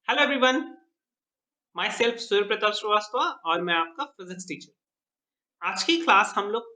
Hello everyone, my self Surya Pratap Srivastava और मैं आपका फिजिक्स टीचर। आज की क्लास हम लोग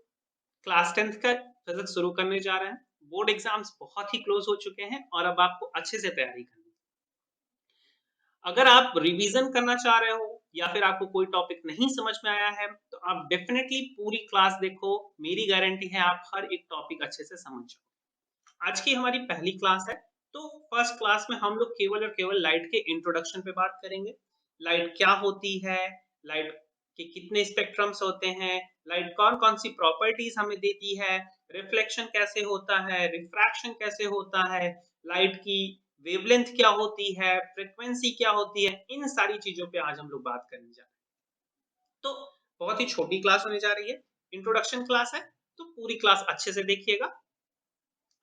क्लास 10th का फिजिक्स शुरू करने जा रहे हैं। बोर्ड एग्जाम्स बहुत ही क्लोज हो चुके हैं और अब आपको अच्छे से तैयारी करनी है। अगर आप रिवीजन करना चाह रहे हो या फिर आपको कोई टॉपिक नहीं समझ में आया है तो आप डेफिनेटली पूरी क्लास देखो। मेरी गारंटी है आप हर एक टॉपिक अच्छे से समझ जाओ। आज की हमारी पहली क्लास है। तो फर्स्ट क्लास में हम लोग केवल और केवल लाइट के इंट्रोडक्शन पे बात करेंगे। लाइट क्या होती है, लाइट के कितने स्पेक्ट्रम्स होते हैं, लाइट कौन कौन सी प्रॉपर्टीज हमें देती है, रिफ्लेक्शन कैसे होता है, रिफ्रैक्शन कैसे होता है, लाइट की वेवलेंथ क्या होती है, फ्रीक्वेंसी क्या होती है, इन सारी चीजों पे आज हम लोग बात करने जा रहे हैं। तो बहुत ही छोटी क्लास होने जा रही है, इंट्रोडक्शन क्लास है, तो पूरी क्लास अच्छे से देखिएगा।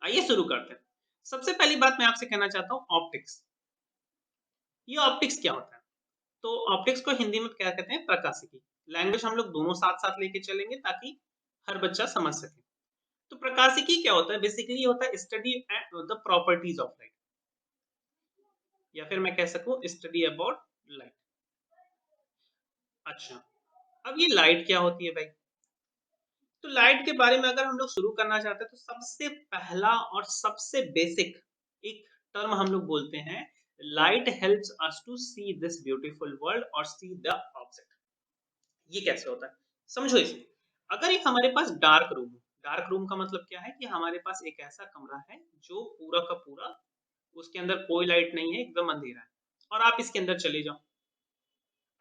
आइए शुरू करते हैं। सबसे पहली बात मैं आपसे कहना चाहता हूँ ऑप्टिक्स। ये ऑप्टिक्स क्या होता है? तो ऑप्टिक्स को हिंदी में क्या कहते हैं? प्रकाशिकी। लैंग्वेज हम लोग दोनों साथ साथ लेके चलेंगे ताकि हर बच्चा समझ सके। तो प्रकाशिकी क्या होता है? बेसिकली होता है study the properties of light, या फिर मैं कह सकूं स्टडी अबाउट लाइट। अच्छा, अब ये लाइट क्या होती है भाई? तो लाइट के बारे में अगर हम लोग शुरू करना चाहते हैं तो सबसे पहला और सबसे बेसिक एक टर्म हम लोग बोलते हैं, light helps us to see this beautiful world और सी द ऑब्जेक्ट। ये कैसे होता है समझो इसे। अगर एक हमारे पास डार्क रूम है, डार्क रूम का मतलब क्या है कि हमारे पास एक ऐसा कमरा है जो पूरा का पूरा, उसके अंदर कोई लाइट नहीं है, एकदम अंधेरा है, और आप इसके अंदर चले जाओ।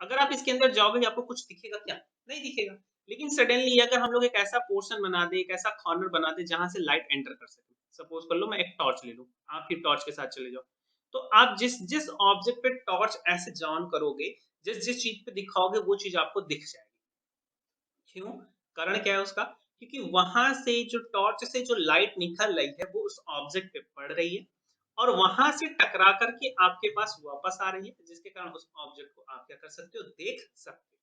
अगर आप इसके अंदर जाओगे आपको कुछ दिखेगा क्या? नहीं दिखेगा। लेकिन सडनली अगर हम लोग एक ऐसा पोर्शन बना दे, एक ऐसा कॉर्नर बना दे जहां से लाइट एंटर कर सके, सपोज कर लो मैं एक टॉर्च ले लूं, आप फिर टॉर्च के साथ चले जाओ, तो आप जिस जिस ऑब्जेक्ट पे टॉर्च ऐसे ऑन करोगे, जिस जिस चीज पे दिखाओगे वो चीज आपको दिख जाएगी। क्यों? कारण क्या है उसका? क्योंकि वहां से जो टॉर्च से जो लाइट निकल रही है वो उस ऑब्जेक्ट पे पड़ रही है और वहां से टकरा करके आपके पास वापस आ रही है, जिसके कारण उस ऑब्जेक्ट को आप क्या कर सकते हो? देख सकते हो।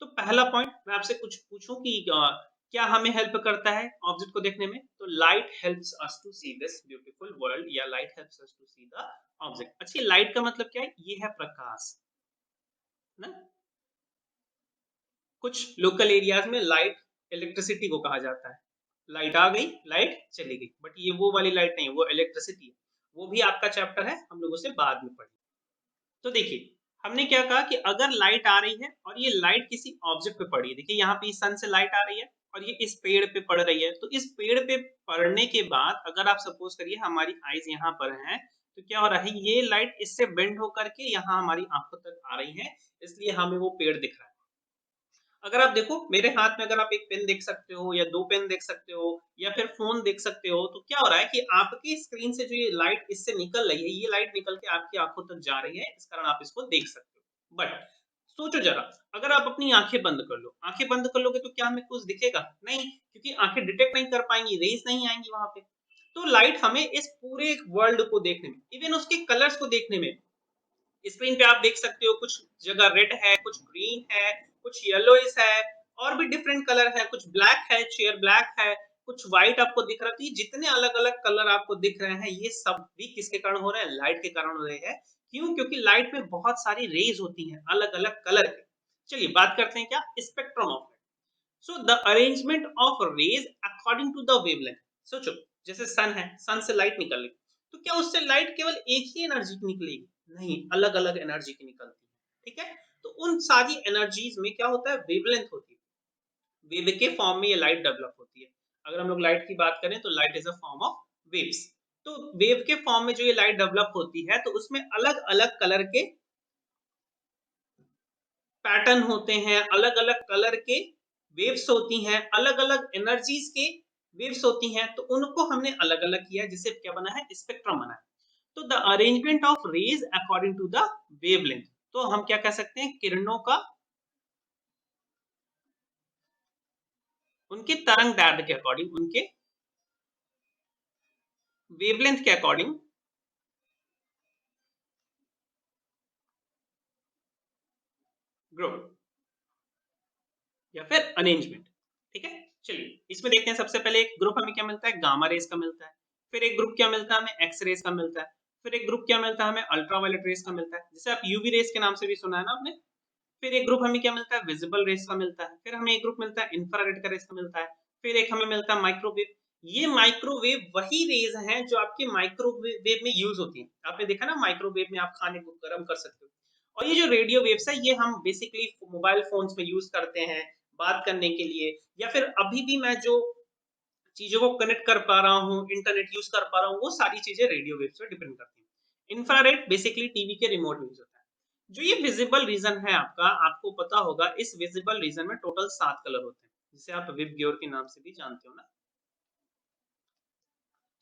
तो पहला पॉइंट मैं आपसे कुछ पूछूं कि क्या हमें हेल्प करता है ऑब्जेक्ट को देखने में? तो light helps us to see this beautiful world, या light helps us to see the object. अच्छी, लाइट का मतलब क्या है? ये है प्रकाश ना। कुछ लोकल एरियाज में लाइट इलेक्ट्रिसिटी को कहा जाता है। लाइट आ गई, लाइट चली गई, बट ये वो वाली लाइट नहीं है, वो इलेक्ट्रिसिटी है। वो भी आपका चैप्टर है, हम लोग उसे बाद में पढ़ेंगे। तो देखिए, हमने क्या कहा कि अगर लाइट आ रही है और ये लाइट किसी ऑब्जेक्ट पे पड़ी है, देखिए यहाँ पे इस सन से लाइट आ रही है और ये इस पेड़ पे पड़ रही है, तो इस पेड़ पे पड़ने के बाद अगर आप सपोज करिए हमारी आईज यहाँ पर है, तो क्या हो रहा है, ये लाइट इससे बेंड होकर के यहाँ हमारी आंखों तक आ रही है, इसलिए हमें वो पेड़ दिख रहा है। अगर आप देखो मेरे हाथ में, अगर आप एक पेन देख सकते हो या दो पेन देख सकते हो या फिर फोन देख सकते हो, तो क्या हो रहा है कि आपकी स्क्रीन से जो ये लाइट इससे निकल रही है, ये लाइट निकल के आपकी आंखों तक जा रही है, इस कारण आप इसको देख सकते हो। बट सोचो जरा, अगर आप अपनी आंखें बंद कर लो, आंखें बंद कर लोगे तो क्या हमें कुछ दिखेगा? नहीं, क्योंकि आंखें डिटेक्ट नहीं कर पाएंगी, रेज नहीं आएंगी वहां पे। तो लाइट हमें इस पूरे वर्ल्ड को देखने में, इवन उसके कलर्स को देखने में, स्क्रीन पे आप देख सकते हो कुछ जगह रेड है, कुछ ग्रीन है, कुछ येलोइश है, और भी डिफरेंट कलर है, कुछ ब्लैक है, चेयर ब्लैक है, कुछ व्हाइट आपको दिख रहा है। तो ये जितने अलग अलग कलर आपको दिख रहे हैं, ये सब भी किसके कारण हो रहे हैं? लाइट के कारण हो रहे हैं। क्यों? क्योंकि लाइट में बहुत सारी रेज होती हैं अलग अलग कलर की। चलिए बात करते हैं क्या? Spectrum of light. So the arrangement of rays according to the wavelength. सोचो, जैसे सन है, सन से लाइट निकल रही, तो क्या उससे लाइट केवल एक ही एनर्जी की निकलेगी? नहीं, अलग अलग एनर्जी की निकलती है। ठीक है, तो उन सारी एनर्जीज में क्या होता है? वेवलेंथ होती है। वेव के फॉर्म में ये लाइट डेवलप होती है। अगर हम लोग लाइट की बात करें तो light is a form of waves. तो वेव के फॉर्म में जो ये लाइट डेवलप होती है, तो उसमें अलग अलग कलर के पैटर्न होते हैं, अलग अलग कलर के वेव्स होती हैं, अलग अलग एनर्जीज के वेव्स होती हैं, तो उनको हमने अलग अलग किया, जिससे क्या बना है? स्पेक्ट्रम बना है। तो the arrangement of rays according to the wavelength, तो हम क्या कह सकते हैं? किरणों का उनके तरंग दैर्ध्य के अकॉर्डिंग, उनके वेवलेंथ के अकॉर्डिंग ग्रुप या फिर अरेंजमेंट। ठीक है, चलिए इसमें देखते हैं। सबसे पहले एक ग्रुप हमें क्या मिलता है? गामा रेज का मिलता है। फिर एक ग्रुप क्या मिलता है हमें? एक्स रेज का मिलता है। फिर एक ग्रुप क्या मिलता है हमें, अल्ट्रावायलेट रेस का मिलता है, जैसे आप यूवी रेस के नाम से भी सुना है ना आपने। फिर एक ग्रुप हमें क्या मिलता है, विजिबल रेस का मिलता है। फिर हमें एक ग्रुप मिलता है इंफ्रारेड का रेस का मिलता है। फिर एक हमें मिलता है माइक्रोवेव। ये माइक्रोवेव वही रेज हैं जो आपके माइक्रोवेव में यूज होती हैं। आपने देखा ना माइक्रोवेव में आप खाने को गर्म कर सकते हो। और ये जो रेडियो वेव्स है ये हम बेसिकली मोबाइल फोन्स में यूज करते हैं बात करने के लिए, या फिर अभी भी मैं जो चीजों को कनेक्ट कर पा रहा हूँ, इंटरनेट यूज कर पा रहा हूँ, वो सारी चीजें रेडियो वेव्स पे डिपेंड करती हैं। इंफ्रारेड बेसिकली टीवी के रिमोट में यूज होता है। जो ये विजिबल रीजन है आपका, आपको पता होगा इस विजिबल रीजन में टोटल 7 कलर होते हैं, जिसे आप विबग्योर के नाम से भी जानते हो ना।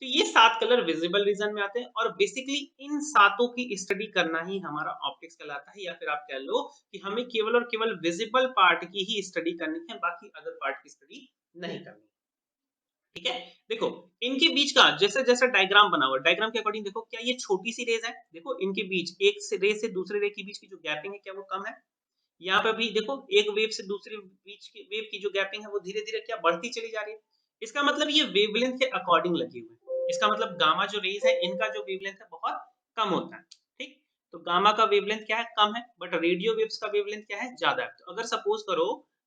तो ये 7 कलर विजिबल रीजन में आते हैं, और बेसिकली इन सातों की स्टडी करना ही हमारा ऑप्टिक्स कहलाता है, या फिर आप कह लो कि हमें केवल और केवल विजिबल पार्ट की ही स्टडी करनी है, बाकी अदर पार्ट की स्टडी नहीं करनी। ठीक है, देखो इनके बीच का जैसे जैसा डायग्राम बना हुआ, डायग्राम के अकॉर्डिंग देखो, क्या ये छोटी सी रेज है, देखो इनके बीच एक से रे से दूसरे रे के बीच की जो गैपिंग है क्या वो कम है। यहाँ पे भी देखो एक वेव से दूसरी बीच की वेव की जो गैपिंग है वो धीरे धीरे क्या बढ़ती चली जा रही है। इसका मतलब ये वेवलेंथ के अकॉर्डिंग लगी हुई है। इसका मतलब गामा जो रेज है इनका जो वेवलेंथ है बहुत कम होता है। ठीक, तो गामा का वेवलेंथ क्या है, कम है, बट रेडियो वेव्स का वेवलेंथ क्या है, ज्यादा है। तो अगर सपोज करो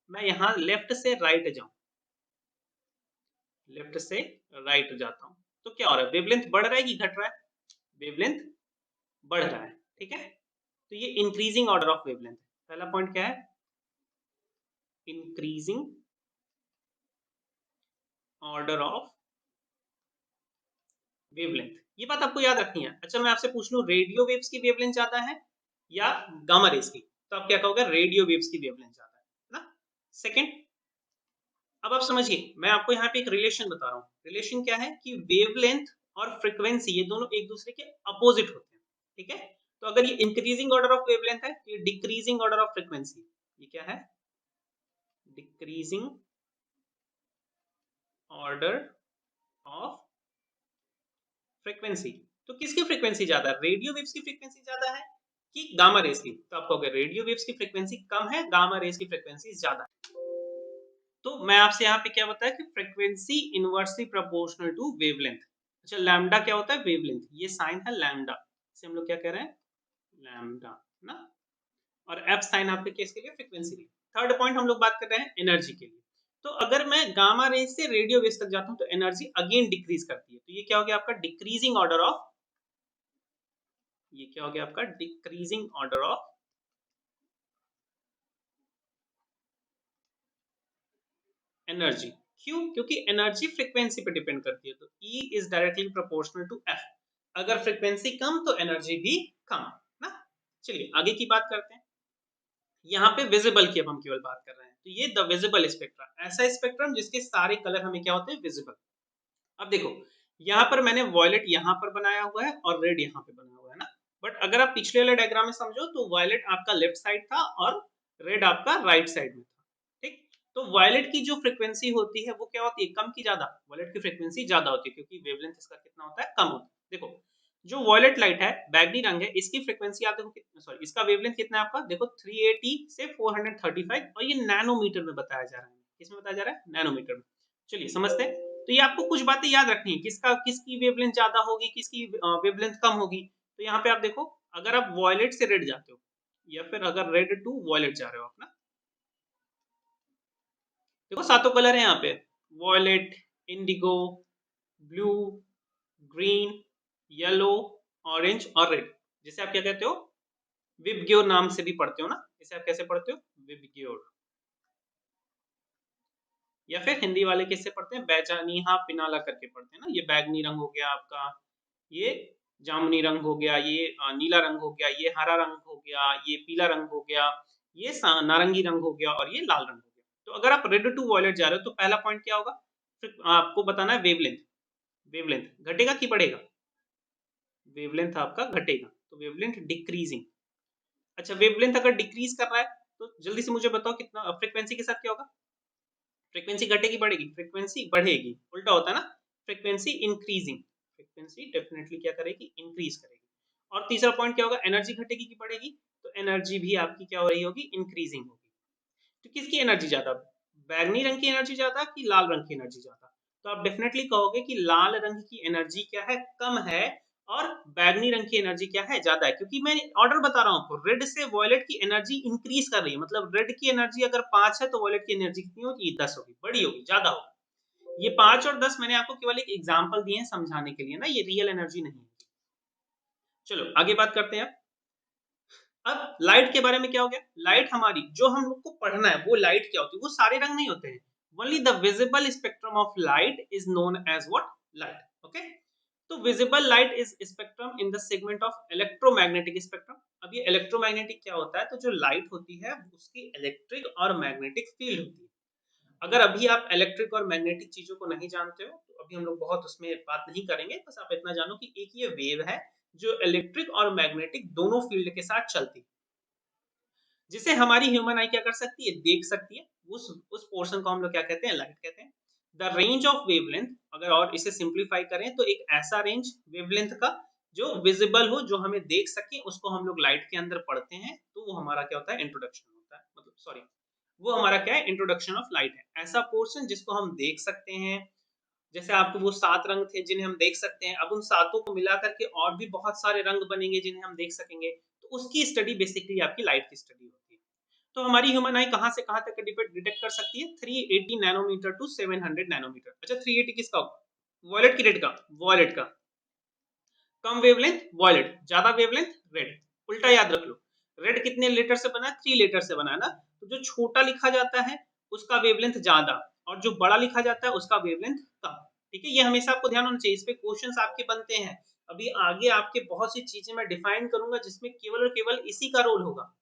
मैं यहाँ लेफ्ट से राइट जाऊं, लेफ्ट से राइट जाता हूं, तो क्या हो रहा है, वेवलेंथ बढ़ रहा है कि घट रहा है, वेवलेंथ बढ़ रहा है। ठीक है, तो ये इंक्रीजिंग ऑर्डर ऑफ वेवलेंथ है। पहला पॉइंट क्या है, इंक्रीजिंग ऑर्डर ऑफ वेवलेंथ, ये बात आपको याद रखनी है। अच्छा मैं आपसे पूछ लूं रेडियो वेव्स की वेवलेंथ ज्यादा है या गामा रेस की, तो आप क्या कहोगे, रेडियो वेव्स की वेवलेंथ ज्यादा है ना। सेकंड, अब आप समझिए मैं आपको यहाँ पे एक रिलेशन बता रहा हूँ। रिलेशन क्या है कि वेवलेंथ और फ्रीक्वेंसी ये दोनों एक दूसरे के अपोजिट होते हैं। ठीक है, तो अगर ये इंक्रीजिंग ऑर्डर ऑफ वेवलेंथ है तो ये डिक्रीजिंग ऑर्डर ऑफ फ्रीक्वेंसी, ये क्या है, डिक्रीजिंग ऑर्डर ऑफ फ्रीक्वेंसी। तो किसकी फ्रीक्वेंसी ज्यादा है, रेडियो वेव्स की फ्रीक्वेंसी ज्यादा है कि गामा रेस की, तो आप कहोगे रेडियो वेव्स की फ्रीक्वेंसी कम है, गामा रेस की फ्रीक्वेंसी ज्यादा है। तो मैं आपसे यहाँ पे क्या बताया कि frequency inversely proportional to wavelength. अच्छा लैम्डा क्या होता है, वेवलेंथ, ये साइन है लैम्डा, इसे हम लोग क्या कह रहे हैं, लैम्डा ना। और एफ साइन आपके केस के लिए फ्रीक्वेंसी के लिए। थर्ड पॉइंट हम लोग बात कर रहे हैं एनर्जी के लिए। तो अगर मैं गामा रेज से रेडियो वेव्स तक जाता हूं तो एनर्जी अगेन डिक्रीज करती है, तो ये क्या हो गया आपका डिक्रीजिंग ऑर्डर ऑफ, ये क्या हो गया आपका डिक्रीजिंग ऑर्डर ऑफ एनर्जी। क्यों, क्योंकि एनर्जी फ्रीक्वेंसी पे डिपेंड करती है, तो E is directly proportional to F। अगर फ्रीक्वेंसी कम तो एनर्जी भी कम ना। चलिए आगे की बात करते हैं। यहाँ पे विजिबल की अब हम केवल बात कर रहे हैं, तो ये द विजिबल स्पेक्ट्रम, ऐसा स्पेक्ट्रम जिसके सारे कलर हमें क्या होते हैं, विजिबल। अब देखो यहाँ पर मैंने वॉयलेट यहाँ पर बनाया हुआ है और रेड यहाँ पे बना हुआ है ना। बट अगर आप पिछले वाले डायग्राम में समझो तो वॉयलेट आपका लेफ्ट साइड था और रेड आपका राइट साइड में था। ठीक, तो वॉयलेट की जो फ्रीक्वेंसी होती है वो क्या होती है, कम की ज्यादा, वॉयलेट की फ्रीक्वेंसी ज्यादा होती है क्योंकि वेवलेंथ इसका कितना होता है, कम होता है। देखो जो वॉयलेट लाइट है, बैगनी रंग है, इसकी फ्रीक्वेंसी आप देखो, सॉरी इसका वेवलेंथ कितना है आपका, देखो 380 से 435, और ये नैनोमीटर में बताया जा रहा है। किसमें बताया जा रहा है, नैनोमीटर में। चलिए समझते हैं। तो ये आपको कुछ बातें याद रखनी है, किसका किसकी वेवलेंथ ज्यादा होगी, किसकी वेवलेंथ कम होगी। तो यहाँ पे आप देखो अगर आप वॉयलेट से रेड जाते हो या फिर अगर रेड टू वॉयलेट जा रहे हो आप ना, देखो सातों कलर है यहाँ पे, violet, indigo, blue, green, yellow, orange और रेड, जिसे आप क्या कहते हो, विबग्योर नाम से भी पढ़ते हो ना, इसे आप कैसे पढ़ते हो, विबग्योर, या फिर हिंदी वाले किससे पढ़ते हैं, बैजानीहा पिनाला करके पढ़ते हैं ना। ये बैगनी रंग हो गया आपका, ये जामुनी रंग हो गया, ये नीला रंग हो गया, ये हरा रंग हो गया, ये पीला रंग हो गया, ये नारंगी रंग हो गया और ये लाल रंग हो गया। तो अगर आप रेड टू वॉयलेट जा रहे हो तो पहला पॉइंट क्या होगा, फिर आपको बताना है वेवलेंथ, वेवलेंथ घटेगा कि बढ़ेगा, वेवलेंथ आपका घटेगा, तो वेवलेंथ डिक्रीजिंग। अच्छा वेवलेंथ अगर डिक्रीज कर रहा है तो जल्दी से मुझे बताओ कितना, फ्रीक्वेंसी के साथ क्या होगा, फ्रीक्वेंसी घटेगी बढ़ेगी, फ्रीक्वेंसी बढ़ेगी, उल्टा होता है ना, फ्रीक्वेंसी इंक्रीजिंग, फ्रीक्वेंसी डेफिनेटली क्या करेगी, इंक्रीज करेगी। और तीसरा पॉइंट क्या होगा, एनर्जी घटेगी कि बढ़ेगी, तो एनर्जी भी आपकी क्या हो रही होगी, इंक्रीजिंग होगी। तो किसकी एनर्जी ज्यादा, बैगनी रंग की एनर्जी ज्यादा कि लाल रंग की एनर्जी ज्यादा, तो आप डेफिनेटली कहोगे कि लाल रंग की एनर्जी क्या है, कम है, और बैगनी रंग की एनर्जी क्या है, ज्यादा है, क्योंकि मैं ऑर्डर बता रहा हूँ आपको, रेड से वॉयलेट की एनर्जी इंक्रीज कर रही है, मतलब रेड की एनर्जी अगर 5 है तो वॉयलेट की एनर्जी कितनी होगी, 10 होगी, बड़ी होगी, ज्यादा होगी। ये 5 और 10 मैंने आपको केवल एक एग्जाम्पल दिए हैं समझाने के लिए ना, ये रियल एनर्जी नहीं है। चलो आगे बात करते हैं। अब लाइट के बारे में क्या हो गया, लाइट हमारी जो हम लोग को पढ़ना है वो लाइट क्या होती है, वो सारे रंग नहीं होते हैं, only the visible spectrum of light is known as what, light. Okay, तो visible light is spectrum in the segment of electromagnetic spectrum. अब ये इलेक्ट्रोमैग्नेटिक क्या होता है, तो जो लाइट होती है उसकी इलेक्ट्रिक और मैग्नेटिक फील्ड होती है। अगर अभी आप इलेक्ट्रिक और मैग्नेटिक चीजों को नहीं जानते हो तो अभी हम लोग बहुत उसमें बात नहीं करेंगे, बस आप इतना जानो कि एक ये वेव है जो इलेक्ट्रिक और मैग्नेटिक दोनों फील्ड के साथ चलती है, जिसे हमारी ह्यूमन आई क्या कर सकती है, देख सकती है। उस पोर्शन को हम लोग क्या कहते हैं, लाइट कहते हैं। द रेंज ऑफ वेवलेंथ, अगर और इसे सिंप्लीफाई करें तो एक ऐसा रेंज वेवलेंथ का जो विजिबल हो, जो हमें देख सके, उसको हम लोग लाइट के अंदर पढ़ते हैं, तो वो हमारा क्या होता है, इंट्रोडक्शन होता है, मतलब सॉरी, वो हमारा क्या है, इंट्रोडक्शन ऑफ लाइट है। ऐसा पोर्शन जिसको हम देख सकते हैं, जैसे आपको वो 7 रंग थे जिन्हें हम देख सकते हैं, अब उन सातों को मिला करके और भी बहुत सारे रंग बनेंगे जिन्हें हम देख सकेंगे, तो उसकी स्टडी बेसिकली आपकी लाइट की स्टडी होती है। तो हमारी ह्यूमन आई कहाँ से कहाँ तक डिटेक्ट कर सकती है, 380 नैनोमीटर टू 700 नैनोमीटर। अच्छा 380 किसका, वॉयलेट की रेड का, वॉयलेट का। कम वेवलेंथ वॉयलेट, ज्यादा वेवलेंथ रेड। उल्टा याद रख लो, रेड कितने लेटर से बना है, 3 लेटर से बना है ना, तो जो छोटा लिखा जाता है उसका वेवलेंथ ज्यादा, और जो बड़ा लिखा जाता है उसका वेवलेंथ कम। ठीक है, ये हमेशा आपको ध्यान होना चाहिए, इस पे क्वेश्चंस आपके बनते हैं। अभी आगे आपके बहुत सी चीजें मैं डिफाइन करूंगा जिसमें केवल और केवल इसी का रोल होगा।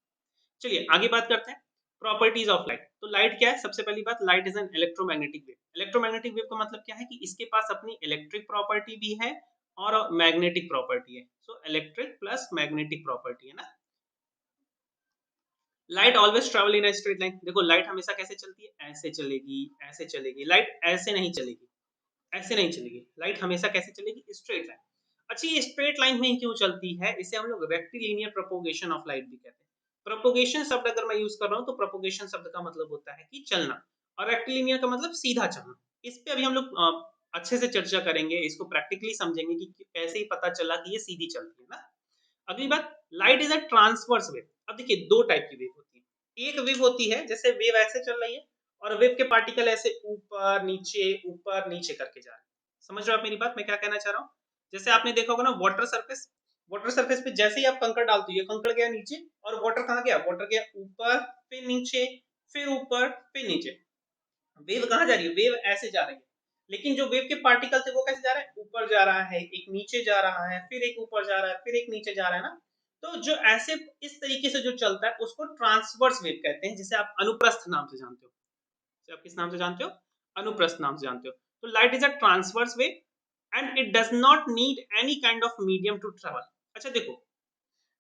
चलिए आगे बात करते हैं, प्रॉपर्टीज ऑफ लाइट। तो लाइट क्या है, सबसे पहली बात, light is an electromagnetic wave. Electromagnetic wave का मतलब क्या है कि इसके पास अपनी इलेक्ट्रिक प्रॉपर्टी भी है और मैग्नेटिक प्रॉपर्टी है। So electric plus magnetic property है ना। Light always travel in straight line. देखो लाइट हमेशा कैसे चलती है, ऐसे चलेगी, ऐसे चलेगी, लाइट ऐसे नहीं चलेगी, ऐसे नहीं चलेगी, लाइट हमेशा कैसे चलेगी, स्ट्रेट लाइन। अच्छा ये स्ट्रेट लाइन में ही क्यों चलती है, इसे हम लोग रेक्टिलिनियर प्रोपोगेशन ऑफ लाइट भी कहते हैं। प्रोपोगेशन शब्द अगर मैं यूज कर रहा हूँ तो प्रोपोगेशन शब्द का मतलब होता है कि चलना, और रेक्टिलिनियर का मतलब सीधा चलना। इस पे अभी हम लोग अच्छे से चर्चा करेंगे, इसको प्रैक्टिकली समझेंगे कि कैसे ही पता चला कि ये सीधी चलती है ना। अगली बात, light is a transverse wave. अब देखिए दो टाइप की वेव होती है, एक वेव होती है जैसे वेव ऐसे चल रही है और वेव के पार्टिकल ऐसे ऊपर नीचे करके जा रहे हैं। समझ रहे हो आप मेरी बात, मैं क्या कहना चाह रहा हूँ। जैसे आपने देखा होगा ना वाटर सरफेस, वाटर सरफेस पे जैसे ही आप कंकड़ डालते हो, ये कंकड़ गया नीचे और वाटर कहाँ गया, वाटर गया ऊपर, फिर नीचे, फिर ऊपर, फिर नीचे। वेव कहाँ जा रही है, वेव ऐसे जा रही है, लेकिन जो वेव के पार्टिकल थे वो कैसे जा रहे हैं, ऊपर जा रहा है, एक नीचे जा रहा है, फिर एक ऊपर जा रहा है, फिर एक नीचे जा रहा है ना। तो जो ऐसे इस तरीके से जो चलता है उसको ट्रांसवर्स वेव कहते हैं, जिसे आप अनुप्रस्थ नाम से जानते हो। जिसे आप किस नाम से जानते हो, अनुप्रस्थ नाम से जानते हो। तो light is a transverse wave and it does not need any kind of medium to travel. अच्छा देखो,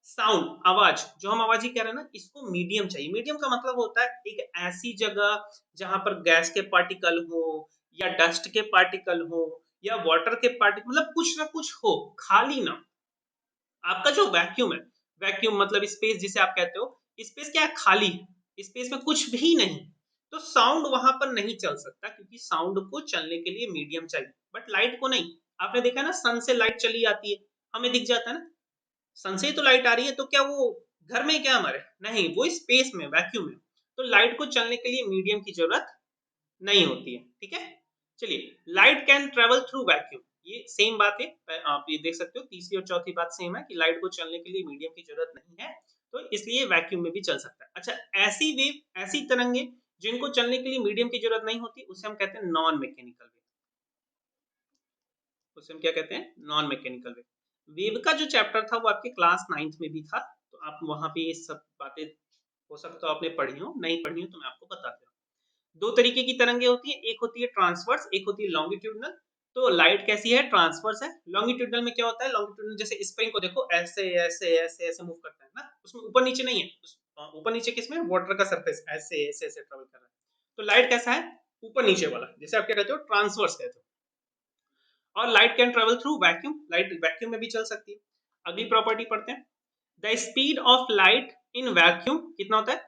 साउंड, आवाज, जो हम आवाज ही कह रहे हैं ना, इसको मीडियम चाहिए। मीडियम का मतलब होता है एक ऐसी जगह जहां पर गैस के पार्टिकल हो, या डस्ट के पार्टिकल हो, या वाटर के पार्टिकल, मतलब कुछ ना कुछ हो, खाली ना। आपका जो वैक्यूम है, वैक्यूम मतलब स्पेस जिसे आप कहते हो, स्पेस क्या है, खाली है, स्पेस में कुछ भी नहीं, तो साउंड वहां पर नहीं चल सकता, क्योंकि साउंड को चलने के लिए मीडियम चाहिए, बट लाइट को नहीं। आपने देखा ना, सन से लाइट चली आती है, हमें दिख जाता है ना, सन से ही तो लाइट आ रही है, तो क्या वो घर में क्या हमारे, नहीं, वो स्पेस में, वैक्यूम में। तो लाइट को चलने के लिए मीडियम की जरूरत नहीं होती है। ठीक है, चलिए, light can travel through vacuum, ये सेम बात है, आप ये देख सकते हो, तीसरी और चौथी बात सेम है कि लाइट को चलने के लिए मीडियम की जरूरत नहीं है, तो इसलिए वैक्यूम में भी चल सकता है। अच्छा ऐसी वेव, ऐसी तरंगे जिनको चलने के लिए मीडियम की जरूरत नहीं होती, उसे हम कहते हैं नॉन मैकेनिकल वेव। उसे हम क्या कहते हैं, नॉन मैकेनिकल वेव। वेव का जो चैप्टर था वो आपके क्लास 9th में भी था, तो आप वहां पे ये सब बातें हो सकता है आपने पढ़ी हो, नहीं पढ़ी हो तो मैं आपको बता दे रहा हूँ। दो तरीके की तरंगे होती है, एक होती है ट्रांसवर्स, एक होती है लॉन्गिट्यूडनल। तो लाइट कैसी है, ट्रांसवर्स है। लॉन्गिट्यूडनल में क्या होता है, लॉन्गिट्यूडनल जैसे स्प्रिंग को देखो, ऐसे ऐसे ऐसे ऐसे मूव करता है ना, उसमें ऊपर नीचे नहीं है, ऊपर नीचे किसमें, वाटर का सरफेस ऐसे ऐसे ऐसे ट्रेवल कर रहा है। तो लाइट कैसा है, ऊपर नीचे वाला, जैसे आप क्या कहते हो, ट्रांसवर्स कहते हो। और light can travel through vacuum, light vacuum में भी चल सकती है। अगली प्रॉपर्टी पढ़ते हैं, the speed of light in vacuum कितना होता है,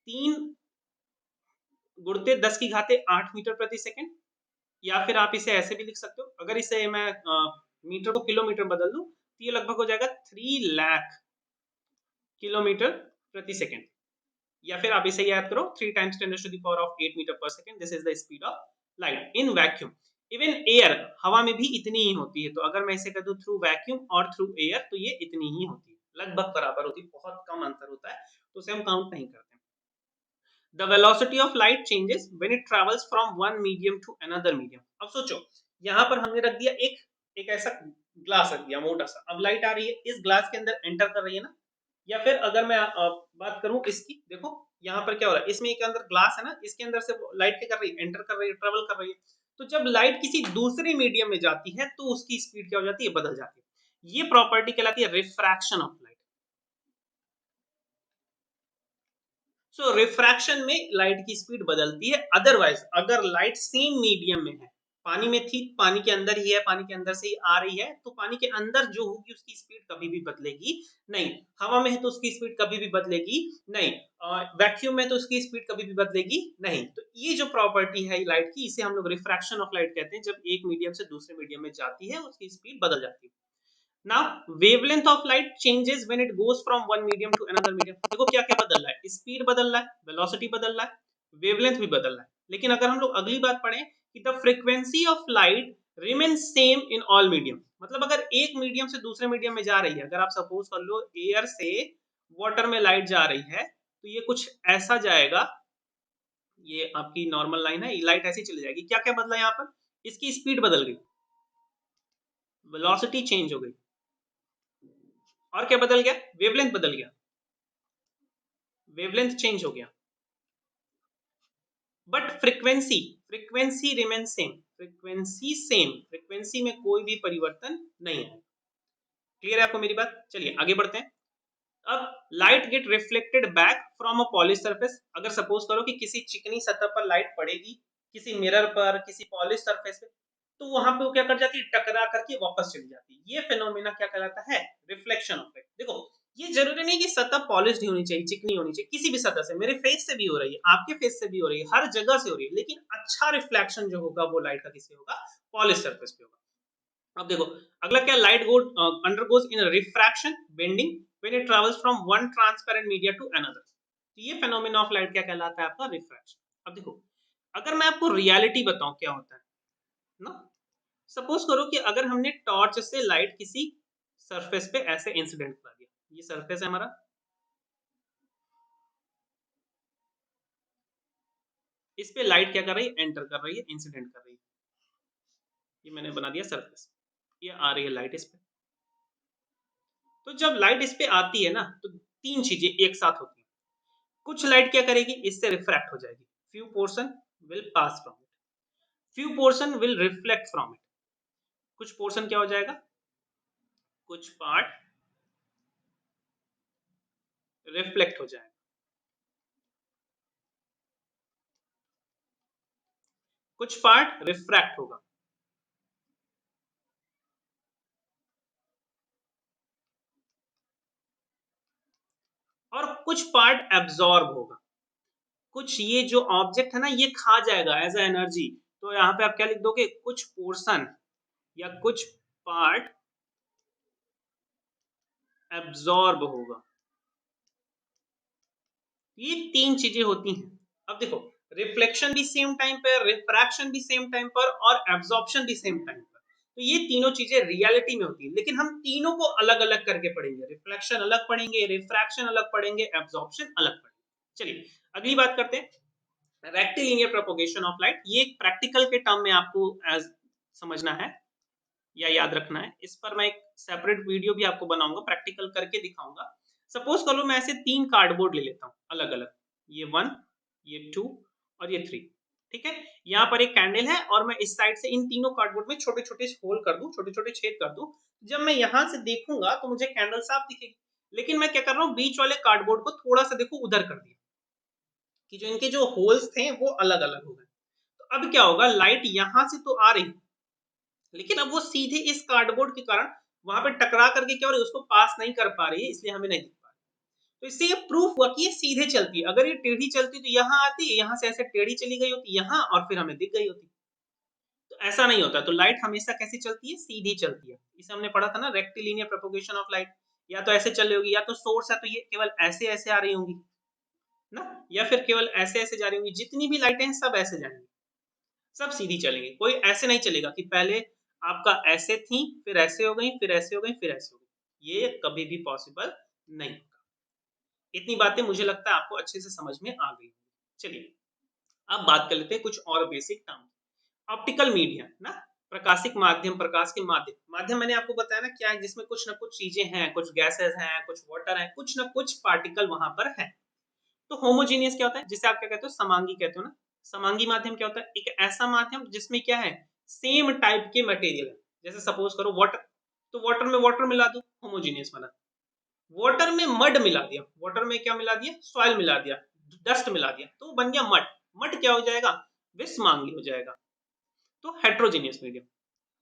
3 गुणित 10 की घाते 8 मीटर प्रति सेकंड। या फिर आप इसे ऐसे भी लिख सकते हो, अगर इसे मैं मीटर को किलोमीटर बदल दूं, तो ये लगभग हो जाएगा 3 लाख किलोमीटर प्रति सेकेंड, या फिर आप इसे याद करो 3 times 10⁻⁸ मीटर पर second, this is the speed of light in vacuum. Even air, हवा में भी इतनी ही होती है, तो अगर मैं इसे कह दूं थ्रू वैक्यूम और थ्रू एयर तो ये इतनी ही होती है, लगभग बराबर होती है, बहुत कम अंतर होता है, तो उसे हम काउंट नहीं करते। The velocity of light changes when it travels from one medium to another medium। अब सोचो, यहाँ पर हमने रख दिया एक ऐसा ग्लास रख दिया मोटा सा, अब लाइट आ रही है, इस ग्लास के अंदर एंटर कर रही है ना, या फिर अगर मैं बात करूं इसकी, देखो यहाँ पर क्या हो रहा है, इसमें एक अंदर ग्लास है ना, इसके अंदर से लाइट क्या कर रही है, एंटर कर रही है, ट्रेवल कर रही है। तो जब लाइट किसी दूसरे मीडियम में जाती है तो उसकी स्पीड क्या हो जाती है, बदल जाती है। ये प्रॉपर्टी कहलाती है refraction of light. So refraction में लाइट की स्पीड बदलती है। अदरवाइज अगर लाइट सेम मीडियम में है, पानी में थी, पानी के अंदर ही है, पानी के अंदर से ही आ रही है, तो पानी के अंदर जो होगी उसकी स्पीड कभी भी बदलेगी नहीं। हवा में है तो उसकी स्पीड कभी भी बदलेगी नहीं, वैक्यूम में तो उसकी स्पीड कभी भी बदलेगी नहीं। तो ये जो प्रॉपर्टी है लाइट की, इसे हम लोग रिफ्रैक्शन ऑफ लाइट कहते हैं। जब एक मीडियम से दूसरे मीडियम में जाती है उसकी स्पीड बदल जाती है। Now wavelength of light changes when it goes from one medium to another medium। देखो क्या क्या बदल रहा है, स्पीड बदल रहा है, वेलोसिटी बदल रहा है, वेवलेंथ भी बदल रहा है। लेकिन अगर हम लोग अगली बात पढ़ें कि the frequency of light remain same in all medium, मतलब अगर एक मीडियम से दूसरे मीडियम में जा रही है, अगर आप सपोज कर लो एयर से वाटर में लाइट जा रही है, तो ये कुछ ऐसा जाएगा, ये आपकी नॉर्मल लाइन है, लाइट ऐसी चली जाएगी। क्या क्या बदला यहाँ पर, इसकी स्पीड बदल गई, वेलोसिटी चेंज हो गई, और क्या बदल गया, वेवलेंथ बदल गया, वेवलेंथ चेंज हो गया, but frequency remain same, frequency same, frequency में कोई भी परिवर्तन नहीं है। क्लियर है आपको मेरी बात? चलिए आगे बढ़ते हैं। अब light gate reflected back from a polish surface. अगर सपोज करो कि किसी चिकनी सतह पर लाइट पड़ेगी, किसी मिरर पर, किसी पॉलिश सरफेस पे, तो वहां पे वो क्या कर जाती है, टकरा करके वापस चली जाती है। ये फेनोमेना क्या कहलाता है, रिफ्लेक्शन ऑफ लाइट। देखो ये जरूरी नहीं कि सतह पॉलिश्ड होनी चाहिए, चिकनी होनी चाहिए, किसी भी सतह से, मेरे फेस से भी हो रही है, आपके फेस से भी हो रही है, हर जगह से हो रही है, लेकिन अच्छा रिफ्लेक्शन जो होगा वो लाइट का किससे होगा, पॉलिश सरफेस पे होगा। अब देखो अगला क्या, light go undergoes in refraction bending when it travels from one transparent media to another. तो ये फेनोमेना ऑफ लाइट क्या कहलाता है, आपका रिफ्रैक्शन। अब देखो अगर मैं आपको रियलिटी बताऊं क्या होता है ना, सपोज करो कि अगर हमने टॉर्च से लाइट किसी सरफेस पे ऐसे इंसिडेंट करा दिया, ये सरफेस है हमारा, इस पे लाइट क्या कर रही है, एंटर कर रही है, इंसिडेंट कर रही है, ये मैंने बना दिया सरफेस, ये आ रही है लाइट इस पे। तो जब लाइट इस पे आती है ना, तो तीन चीजें एक साथ होती है। कुछ लाइट क्या करेगी, इससे रिफ्रैक्ट हो जाएगी, few portion will pass from it, few portion will reflect from it, कुछ पोर्शन क्या हो जाएगा, कुछ पार्ट रिफ्लेक्ट हो जाएगा, कुछ पार्ट रिफ्रैक्ट होगा, और कुछ पार्ट एब्जॉर्ब होगा। कुछ ये जो ऑब्जेक्ट है ना ये खा जाएगा एज ए एनर्जी, तो यहाँ पे आप क्या लिख दोगे, कुछ पोर्शन या कुछ पार्ट एब्जॉर्ब होगा। ये तीन चीजें होती हैं। अब देखो रिफ्लेक्शन भी सेम टाइम पर, रिफ्रैक्शन भी सेम टाइम पर, और एब्जॉर्प्शन भी सेम टाइम पर। तो ये तीनों चीजें रियलिटी में होती है, लेकिन हम तीनों को अलग अलग करके पढ़ेंगे, रिफ्लेक्शन अलग पढ़ेंगे, रिफ्रैक्शन अलग पढ़ेंगे, एब्जॉर्प्शन अलग पढ़ेंगे। चलिए अगली बात करते हैं, रेक्टिलिनियर प्रोपगेशन ऑफ लाइट। ये एक प्रैक्टिकल के टर्म में आपको एज समझना है या याद रखना है। इस पर मैं एक सेपरेट वीडियो भी आपको बनाऊंगा, प्रैक्टिकल करके दिखाऊंगा। सपोज कर लो मैं ऐसे 3 कार्डबोर्ड ले लेता हूँ अलग अलग, ये 1, ये 2 और ये 3, ठीक है। यहाँ पर एक कैंडल है और मैं इस साइड से इन तीनों कार्डबोर्ड में छोटे छोटे होल कर दूं, छोटे छोटे छेद कर दूं। जब मैं यहाँ से देखूंगा तो मुझे कैंडल साफ दिखेगी, लेकिन मैं क्या कर रहा हूँ, बीच वाले कार्डबोर्ड को थोड़ा सा देखो उधर कर दिया, कि जो इनके जो होल्स थे वो अलग अलग हो गए। तो अब क्या होगा, लाइट यहाँ से तो आ रही, लेकिन अब वो सीधे इस कार्डबोर्ड के कारण वहां पे टकरा करके क्या हो रही है, उसको पास नहीं कर पा रही है, इसलिए हमें नहीं दिख पा रही। तो इससे ये प्रूफ हुआ कि ये सीधे चलती है। अगर ये टेढ़ी चलती तो यहाँ आती, यहाँ से ऐसे टेढ़ी चली गई होती यहाँ, और फिर हमें दिख गई होती। तो ऐसा नहीं होता, तो लाइट हमेशा कैसी चलती है, सीधी चलती है। इसे हमने पढ़ा था ना, रेक्टिलिनियर प्रोपगेशन ऑफ लाइट। या तो ऐसे चल रही होगी, या तो सोर्स है तो ये केवल ऐसे ऐसे आ रही होंगी ना, या फिर केवल ऐसे ऐसे जा रही होंगी। जितनी भी लाइटें हैं सब ऐसे जाएंगी, सब सीधी चलेंगी। कोई ऐसे नहीं चलेगा कि पहले आपका ऐसे थी, फिर ऐसे हो गई, फिर ऐसे हो गई, फिर ऐसे हो गई। ये कभी भी पॉसिबल नहीं होगा। इतनी बातें मुझे लगता है आपको अच्छे से समझ में आ गई। चलिए अब बात कर लेते हैं कुछ और बेसिक टर्म। ऑप्टिकल मीडियम ना, प्रकाशिक माध्यम, प्रकाश के माध्यम। माध्यम मैंने आपको बताया ना क्या है, जिसमें कुछ ना कुछ चीजें हैं, कुछ गैसेस हैं, कुछ वाटर है, कुछ ना कुछ पार्टिकल वहां पर है। तो होमोजीनियस क्या होता है, जिसे आप क्या कहते हो, समांगी कहते हो ना। समांगी माध्यम क्या होता है, एक ऐसा माध्यम जिसमें क्या है, सेम टाइप के मटेरियल है। जैसे सपोज करो वाटर, तो वाटर में वाटर मिला दो, होमोजीनियस बना। वाटर में मड मिला दिया, वाटर में क्या मिला दिया, सॉइल मिला दिया, डस्ट मिला दिया, तो बन गया मड। मड क्या हो जाएगा, विस्मांगी हो जाएगा। तो हेट्रोजीनियस मीडियम,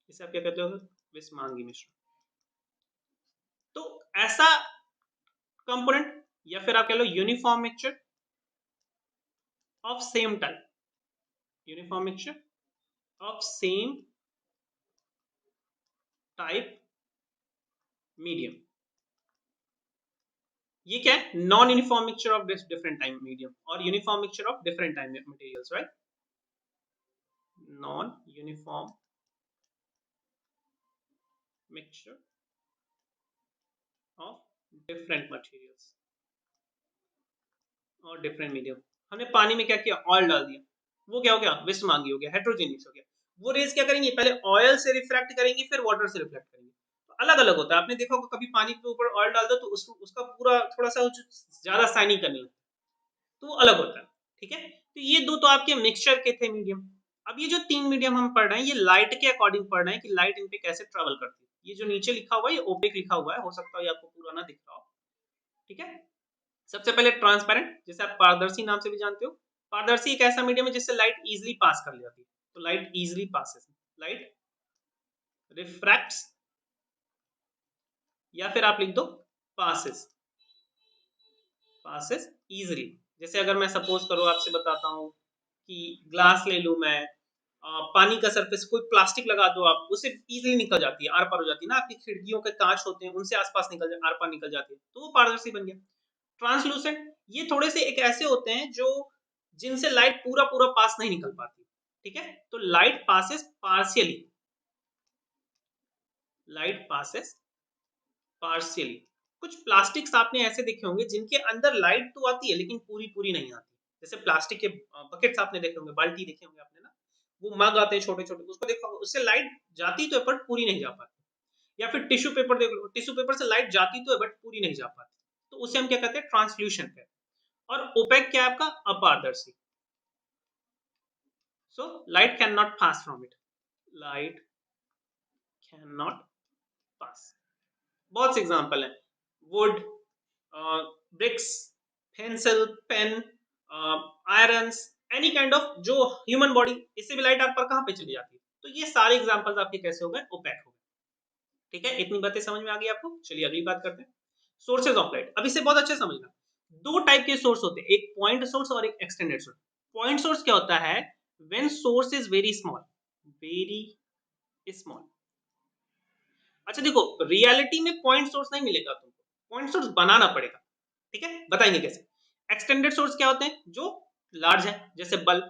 इसे आप क्या कहते हो, विस्मांगी मिश्रण। तो ऐसा कंपोनेंट, या फिर आप कह लो uniform mixture of same type, uniform mixture of same type medium. ये क्या है, non uniform mixture of different time medium और uniform mixture of different time materials, right. Non uniform mixture of different materials और different medium. हमने पानी में क्या किया, ऑयल डाल दिया, वो क्या हो गया, विस्मांगी हो गया, हेट्रोजेनियस हो गया। वो रेज क्या करेंगे, पहले ऑयल से रिफ्रैक्ट करेंगे, फिर वाटर से रिफ्लेक्ट करेंगे। तो अलग अलग होता है। आपने देखा होगा कभी पानी के ऊपर ऑयल डाल दो तो उसका पूरा थोड़ा सा ज्यादा शाइनिंग करने लगता है, तो वो अलग होता है। ठीक है, तो ये दो तो आपके मिक्सचर के थे मीडियम। अब ये जो तीन मीडियम हम पढ़ रहे हैं, ये लाइट के अकॉर्डिंग पढ़ रहे हैं कि लाइट इन पे कैसे ट्रेवल करती है। ये जो नीचे लिखा हुआ है ये ओपेक लिखा हुआ है, हो सकता है ये आपको पूरा ना दिख रहा हो। ठीक है, सबसे पहले ट्रांसपेरेंट, जिसे आप पारदर्शी नाम से भी जानते हो। पारदर्शी एक ऐसा मीडियम है जिससे लाइट इजीली पास कर जाती है। तो light easily passes, light refracts, या फिर आप लिख दो पासेस, पासेस इजीली। जैसे अगर मैं सपोज करो आपसे बताता हूँ कि ग्लास ले लूं मैं, पानी का सरफेस कोई प्लास्टिक लगा दो आप, उससे इजीली निकल जाती है, आर पार हो जाती है ना। आपकी खिड़कियों के कांच होते हैं, उनसे आसपास निकल आर पार निकल जाती है, तो वो पारदर्शी बन गया। ट्रांसलूसेंट, ये थोड़े से एक ऐसे होते हैं जो जिनसे लाइट पूरा पूरा पास नहीं निकल पाती। ठीक है, तो light passes partially, light passes partially. कुछ प्लास्टिक्स आपने ऐसे देखे होंगे जिनके अंदर लाइट तो आती है लेकिन पूरी पूरी नहीं आती। जैसे प्लास्टिक के बकेट्स आपने देखे होंगे, बाल्टी देखे होंगे आपने ना, वो मग आते हैं छोटे छोटे, उसको देखा होगा, उससे लाइट जाती तो है बट पूरी नहीं जा पाती। या फिर टिश्यू पेपर देख लो, टिश्यू पेपर से लाइट जाती तो है बट पूरी नहीं जा पाती। तो उसे हम क्या कहते हैं, ट्रांसल्यूशन कहते हैं। और ओपेक क्या है आपका, अपारदर्शी। So light can not pass from it, light can not pass. बहुत से एग्जांपल हैं, wood, bricks, pencil, pen, irons, any kind of जो ह्यूमन बॉडी, इससे भी लाइट आर पर कहां पे चली जाती है। तो ये सारे एग्जांपल्स आपके कैसे हो गए, ओपेक हो गए। ठीक है, इतनी बातें समझ में आ गई आपको। चलिए अगली बात करते हैं, सोर्सेज ऑफ लाइट। अब इसे बहुत अच्छे से समझना, दो टाइप के सोर्स होते हैं, एक पॉइंट सोर्स और एक एक्सटेंडेड सोर्स। पॉइंट सोर्स क्या होता है, when source is very small, very small. अच्छा देखो, रियलिटी में पॉइंट सोर्स नहीं मिलेगा तुमको, पॉइंट सोर्स बनाना पड़ेगा। ठीक है, बताएंगे कैसे। एक्सटेंडेड सोर्स क्या होते हैं, जो लार्ज है, जैसे bulb,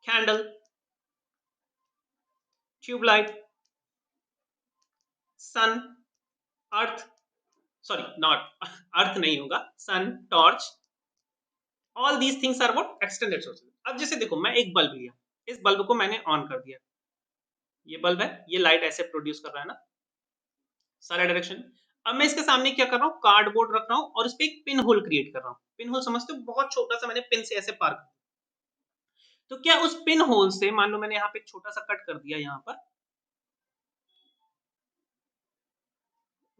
candle, tubelight, sun, earth, sorry not earth नहीं होगा, sun, torch, all these things are what, extended sources. अब जैसे देखो मैं एक बल्ब लिया, इस बल्ब को मैंने ऑन कर दिया, ये बल्ब है, ये लाइट ऐसे प्रोड्यूस कर रहा है ना सारे डायरेक्शन। अब मैं इसके सामने क्या कर रहा हूँ, कार्डबोर्ड रख रहा हूँ और उस पर एक पिन होल क्रिएट कर रहा हूँ। पिन होल समझते हो, बहुत छोटा सा मैंने पिन से ऐसे पार कर। तो क्या उस पिन होल से, मान लो मैंने यहाँ पे एक छोटा सा कट कर दिया, यहाँ पर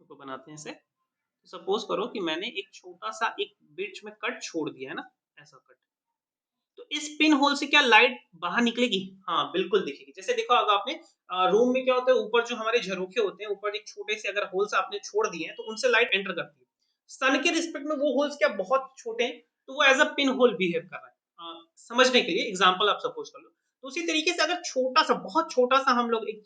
तो बनाते हैं इसे। तो सपोज करो कि मैंने एक छोटा सा एक बीच में कट छोड़ दिया है ना, ऐसा कट। तो इस पिन होल से क्या लाइट बाहर निकलेगी, हाँ बिल्कुल दिखेगी। जैसे देखो अगर आपने रूम में क्या होता है, ऊपर जो हमारे झरोखे होते हैं, ऊपर एक छोटे से अगर होल्स आपने छोड़ दिए हैं तो उनसे लाइट एंटर करती है। सन के रिस्पेक्ट में वो होल्स क्या बहुत छोटे हैं, तो वो as a pin hole behave कर रहा है। समझने के लिए एग्जांपल आप सपोज कर लो, तो उसी तरीके से अगर छोटा सा, बहुत छोटा सा हम लोग एक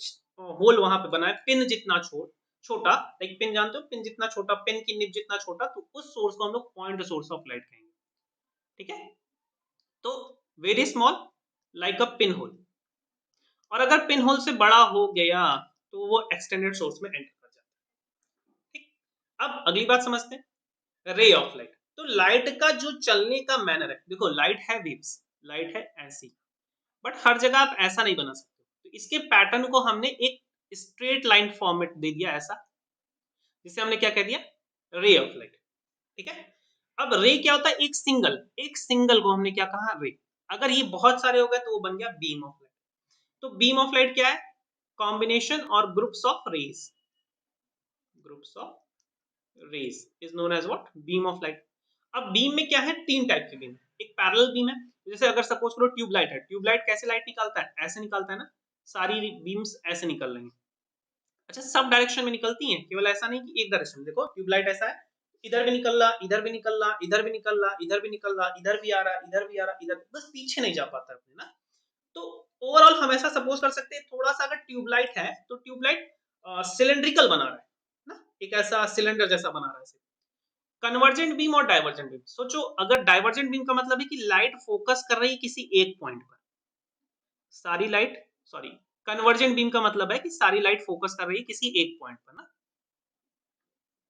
होल वहां पे बनाए, पिन जितना छोटा, लाइक पिन जानते हो, पिन जितना छोटा, पिन की निब जितना छोटा, तो उस सोर्स को हम लोग पॉइंट सोर्स ऑफ लाइट कहेंगे। ठीक है, तो वेरी स्मॉल लाइक अ पिन होल, और अगर पिन होल से बड़ा हो गया तो वो एक्सटेंडेड सोर्स में एंटर कर जाता है। ठीक, अब अगली बात समझते हैं, रे ऑफ लाइट। तो लाइट का जो चलने का मैनर है, देखो लाइट है वेव्स, लाइट है ऐसी, बट हर जगह आप ऐसा नहीं बना सकते, तो इसके पैटर्न को हमने एक स्ट्रेट लाइन फॉर्मेट दे दिया ऐसा, जिसे हमने क्या कह दिया, रे ऑफ लाइट। ठीक है, अब रे क्या होता है, एक सिंगल को हमने क्या कहा, रे। अगर ये बहुत सारे हो गए तो वो बन गया बीम ऑफ लाइट। तो बीम ऑफ लाइट क्या है, कॉम्बिनेशन और groups of rays, groups of rays is known as what, beam of light. अब बीम में क्या है, तीन टाइप की बीम है, एक पैरेलल बीम है, जैसे अगर सपोज करो ट्यूबलाइट है, ट्यूबलाइट कैसे लाइट निकालता है, ऐसे निकालता है ना, सारी बीम्स ऐसे निकल रही है। अच्छा, सब डायरेक्शन में निकलती हैं, केवल ऐसा नहीं कि एक डायरेक्शन। देखो ट्यूबलाइट ऐसा है, इधर भी निकल रहा, इधर भी निकल रहा, इधर भी निकल रहा, इधर भी निकल रहा, इधर भी आ रहा, इधर भी आ रहा, इधर, बस पीछे नहीं जा पाता अपने ना। तो ओवरऑल हम ऐसा सपोज कर सकते हैं, थोड़ा सा अगर ट्यूबलाइट है तो ट्यूबलाइट सिलेंड्रिकल बना रहा है ना, एक ऐसा सिलेंडर जैसा बना रहा है। कन्वर्जेंट बीम और डाइवर्जेंट बीम, सोचो अगर डाइवर्जेंट बीम का मतलब है कि लाइट फोकस कर रही है किसी एक पॉइंट पर, सारी लाइट, सॉरी, कन्वर्जेंट बीम का मतलब है कि सारी लाइट फोकस कर रही है किसी एक पॉइंट पर ना,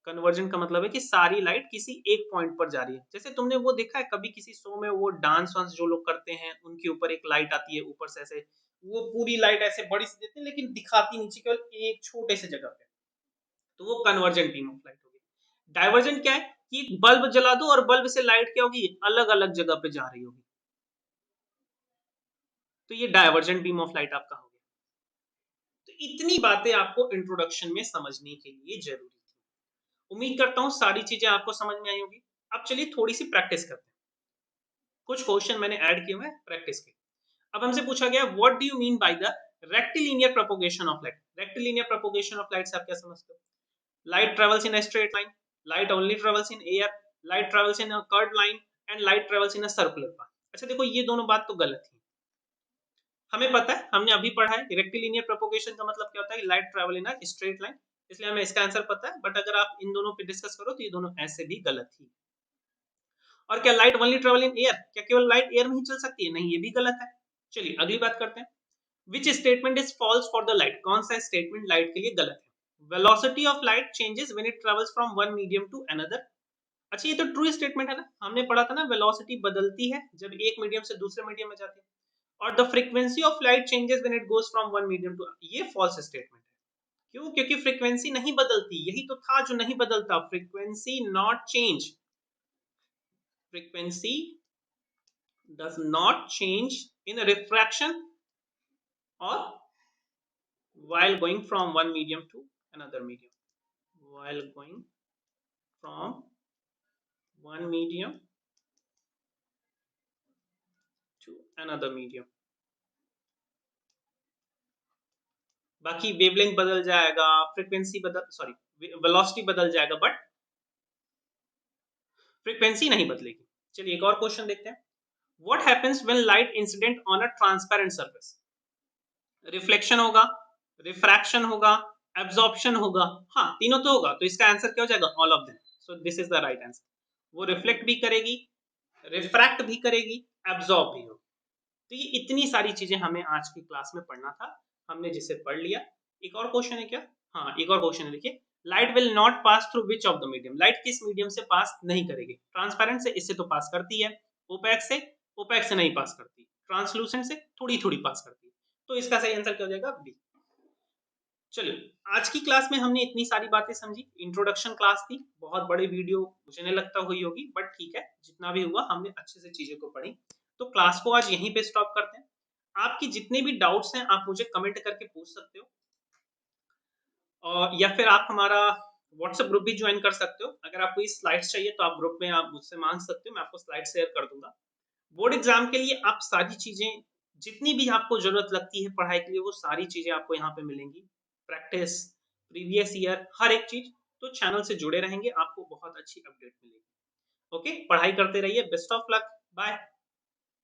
कन्वर्जेंट का मतलब है कि सारी लाइट किसी एक पॉइंट पर जा रही है। जैसे तुमने वो देखा है कभी किसी शो में, वो डांस वांस जो लोग करते हैं, उनके ऊपर एक लाइट आती है ऊपर से ऐसे, वो पूरी लाइट ऐसे बड़ी सी देते हैं लेकिन दिखाती नीचे केवल एक छोटे से जगह पे, तो वो कन्वर्जेंट बीम ऑफ लाइट होगी। डाइवर्जेंट क्या है कि बल्ब जला दो और बल्ब से लाइट क्या होगी, अलग अलग जगह पे जा रही होगी, तो ये डाइवर्जेंट बीम ऑफ लाइट आपका हो गया। तो इतनी बातें आपको इंट्रोडक्शन में समझने के लिए जरूरी थी। उम्मीद करता हूँ सारी चीजें आपको समझ में आई होगी। अब चलिए थोड़ी सी प्रैक्टिस करते हैं, कुछ क्वेश्चन मैंने ऐड किए हुए हैं प्रैक्टिस के। अब हमसे पूछा गया, what do you mean by the rectilinear propagation of light. Rectilinear propagation of light से आप क्या समझते हो, light travels in a straight line, light only travels in air, light travels in a curved line and light travels in a circular path। अच्छा देखो ये दोनों बात तो गलत है, हमें पता है, हमने अभी पढ़ा है रेक्टिलिनियर प्रोपोगेशन का मतलब क्या होता है, light travel in a straight line, इसलिए हमें इसका आंसर पता है। बट अगर आप इन दोनों पे डिस्कस करो तो ये दोनों ऐसे भी गलत ही। और क्या light only travel in air, क्या केवल लाइट एयर में ही चल सकती है, नहीं ये भी गलत है। चलिए अगली बात करते हैं, which statement is false for the light, कौन सा स्टेटमेंट लाइट के लिए गलत है। Velocity of light changes when it travels from one medium to another. अच्छा ये तो ट्रू स्टेटमेंट है ना, हमने पढ़ा था ना, वेलोसिटी बदलती है जब एक मीडियम से दूसरे मीडियम में जाती है। और the frequency of light changes when it goes from one medium to, ये फॉल्स स्टेटमेंट है। क्यों, क्योंकि फ्रीक्वेंसी नहीं बदलती, यही तो था जो नहीं बदलता, frequency not change, frequency does not change in refraction or while going from one medium to another medium, while going from one medium to another medium। बाकी वेवलेंथ बदल जाएगा, फ्रीक्वेंसी बदल, सॉरी वेलोसिटी बदल जाएगा, बट फ्रीक्वेंसी नहीं बदलेगी। चलिए एक और क्वेश्चन देखते हैं, what happens when light incident on a transparent surface. Reflection होगा, रिफ्रैक्शन होगा, एब्जॉर्प्शन होगा, हाँ तीनों तो होगा, तो इसका आंसर क्या हो जाएगा, all of them. So this is the right answer. वो रिफ्लेक्ट भी करेगी, रिफ्रैक्ट भी करेगी, एब्जॉर्ब भी होगी। तो ये इतनी सारी चीजें हमें आज की क्लास में पढ़ना था, हमने जिसे पढ़ लिया। एक और क्वेश्चन है क्या, हाँ एक और क्वेश्चन है, देखिए, light will not pass through which of the medium, light किस मीडियम से पास नहीं करेगी, ट्रांसपेरेंट से, इससे तो पास करती है, ओपेक से नहीं पास करती, ट्रांसलूसेंट से थोड़ी थोड़ी पास करती है, तो इसका सही आंसर क्या हो जाएगा, बी। चलिए आज की क्लास में हमने इतनी सारी बातें समझी, इंट्रोडक्शन क्लास थी, बहुत बड़ी वीडियो मुझे नहीं लगता हुई होगी, बट ठीक है जितना भी हुआ हमने अच्छे से चीजें को पढ़ी। तो क्लास को आज यहीं पे स्टॉप करते हैं। आपकी जितने भी डाउट्स हैं आप मुझे कमेंट करके पूछ सकते हो, और या फिर आप हमारा व्हाट्सएप ग्रुप भी ज्वाइन कर सकते हो। अगर आपको ये स्लाइड्स चाहिए तो आप ग्रुप में आप मुझसे मांग सकते हो, मैं आपको स्लाइड शेयर कर दूंगा। बोर्ड एग्जाम के लिए आप सारी चीजें, जितनी भी आपको जरूरत लगती है पढ़ाई के लिए, वो सारी चीजें आपको यहाँ पे मिलेंगी, प्रैक्टिस, प्रीवियस ईयर, हर एक चीज। तो चैनल से जुड़े रहेंगे, आपको बहुत अच्छी अपडेट मिलेगी। ओके, पढ़ाई करते रहिए, बेस्ट ऑफ लक, बाय।